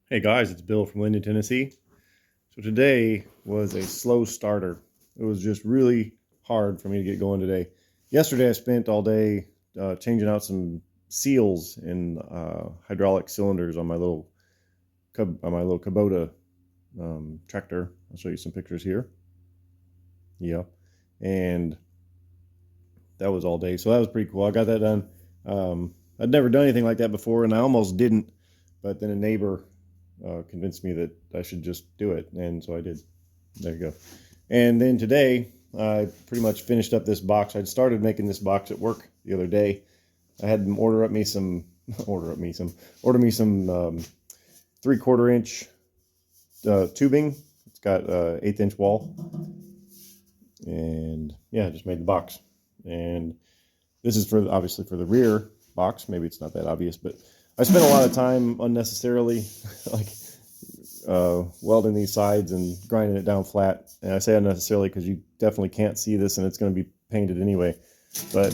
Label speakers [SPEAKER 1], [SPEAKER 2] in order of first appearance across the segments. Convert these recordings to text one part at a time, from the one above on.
[SPEAKER 1] Hey guys, it's Bill from Linden, Tennessee. So today was a slow starter. It was just really hard for me to get going today. Yesterday I spent all day changing out some seals in hydraulic cylinders on my little Kubota tractor. I'll show you some pictures here. Yeah, and that was all day. So that was pretty cool. I got that done. I'd never done anything like that before, and I almost didn't. But then a neighbor convinced me that I should just do it, and so I did. There you go. And then today, I pretty much finished up this box. I'd started making this box at work the other day. I had them order me some 3/4 inch tubing. It's got 1/8 inch wall, and yeah, I just made the box. And this is for obviously for the rear box. Maybe it's not that obvious, but I spent a lot of time unnecessarily, like welding these sides and grinding it down flat. And I say unnecessarily because you definitely can't see this, and it's going to be painted anyway. But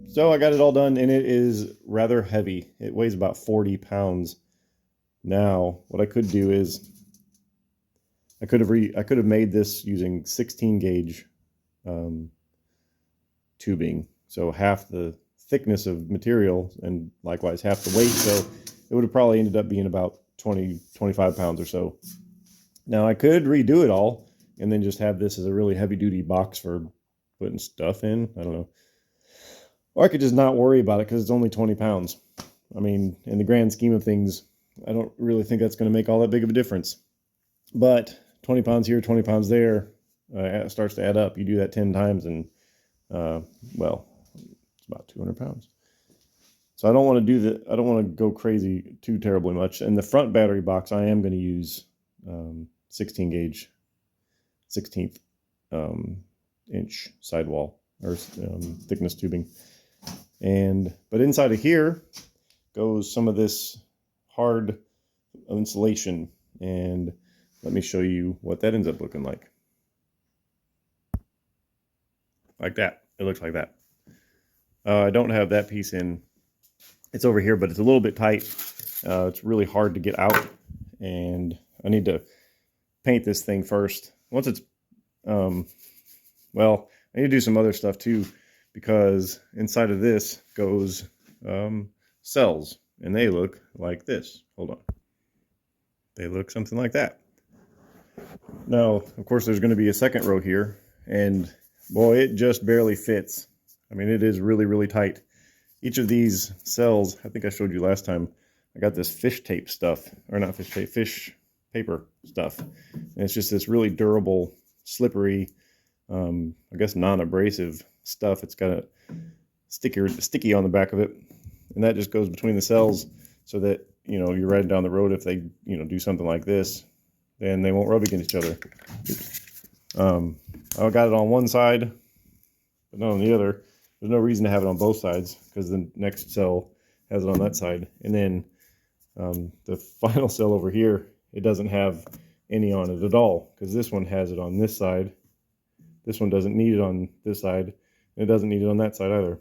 [SPEAKER 1] so I got it all done, and it is rather heavy. It weighs about 40 pounds. Now, what I could do is I could have made this using 16 gauge tubing, so half the thickness of material and likewise half the weight. So it would have probably ended up being about 25 pounds or so. Now I could redo it all and then just have this as a really heavy duty box for putting stuff in. I don't know. Or I could just not worry about it because it's only 20 pounds. I mean, in the grand scheme of things, I don't really think that's going to make all that big of a difference. But 20 pounds here, 20 pounds there, starts to add up. You do that 10 times and, well, it's about 200 pounds. So I don't want to do that. I don't want to go crazy too terribly much. And the front battery box, I am going to use 16 gauge, 16th inch sidewall or thickness tubing. But inside of here goes some of this hard insulation. And let me show you what that ends up looking like. Like that. It looks like that. I don't have that piece in. It's over here, but it's a little bit tight. It's really hard to get out, and I need to paint this thing first. Once it's, well, I need to do some other stuff too, because inside of this goes cells, and they look like this. Hold on. They look something like that. Now, of course, there's going to be a second row here, and boy, it just barely fits. I mean, it is really, really tight. Each of these cells, I think I showed you last time, I got this fish tape stuff, or not fish tape, fish paper stuff. And it's just this really durable, slippery, I guess non-abrasive stuff. It's got a sticky on the back of it. And that just goes between the cells so that, you know, you're riding down the road. If they, you know, do something like this, then they won't rub against each other. I got it on one side, but not on the other. There's no reason to have it on both sides because the next cell has it on that side. And then the final cell over here, it doesn't have any on it at all because this one has it on this side. This one doesn't need it on this side, and it doesn't need it on that side either.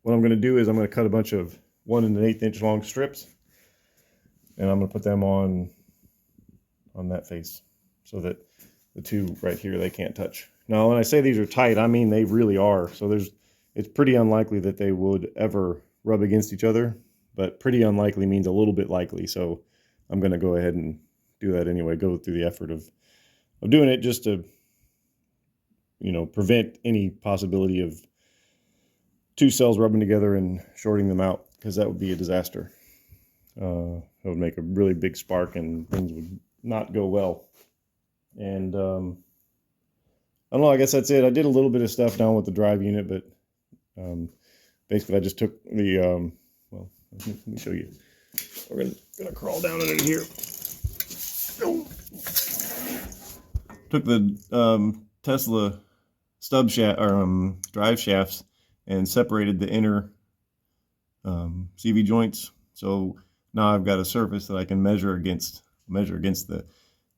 [SPEAKER 1] What I'm going to do is I'm going to cut a bunch of 1 1/8 inch long strips, and I'm going to put them on that face so that the two right here, they can't touch. Now, when I say these are tight, I mean they really are. So it's pretty unlikely that they would ever rub against each other, but pretty unlikely means a little bit likely. So I'm going to go ahead and do that anyway, go through the effort of doing it just to, you know, prevent any possibility of two cells rubbing together and shorting them out, because that would be a disaster. It would make a really big spark and things would not go well. And I don't know, I guess that's it. I did a little bit of stuff down with the drive unit, but basically I just took the, well, let me show you. We're gonna crawl down under here. Took the TSLA stub shaft or drive shafts and separated the inner CV joints. So now I've got a surface that I can measure against the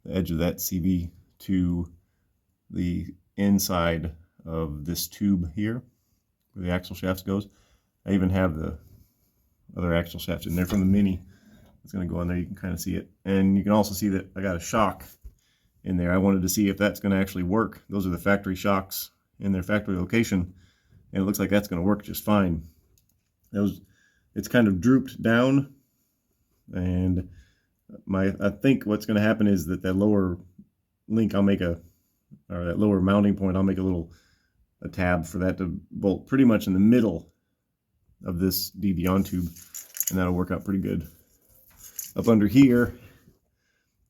[SPEAKER 1] edge of that CV to the inside of this tube here where the axle shafts goes. I even have the other axle shafts in there from the Mini. It's going to go on there. You can kind of see it. And you can also see that I got a shock in there. I wanted to see if that's going to actually work. Those are the factory shocks in their factory location. And it looks like that's going to work just fine. It's kind of drooped down. And I think what's going to happen is that lower link, that lower mounting point, I'll make a tab for that to bolt pretty much in the middle of this DB-on tube. And that'll work out pretty good. Up under here,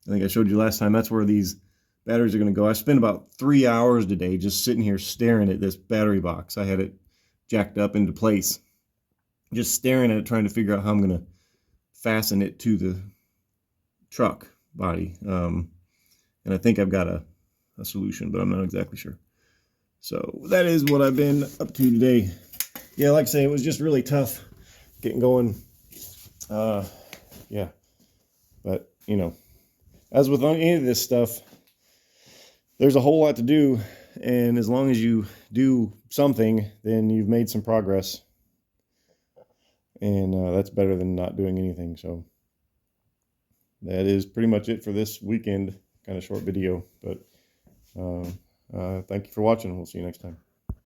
[SPEAKER 1] I think I showed you last time, that's where these batteries are going to go. I spent about 3 hours today just sitting here staring at this battery box. I had it jacked up into place, just staring at it, trying to figure out how I'm going to fasten it to the truck body. And I think I've got a solution, but I'm not exactly sure. So that is what I've been up to today. Yeah, like I say, it was just really tough getting going. Yeah. But, you know, as with any of this stuff, there's a whole lot to do. And as long as you do something, then you've made some progress. And that's better than not doing anything. So that is pretty much it for this weekend. Kind of short video. But thank you for watching. We'll see you next time.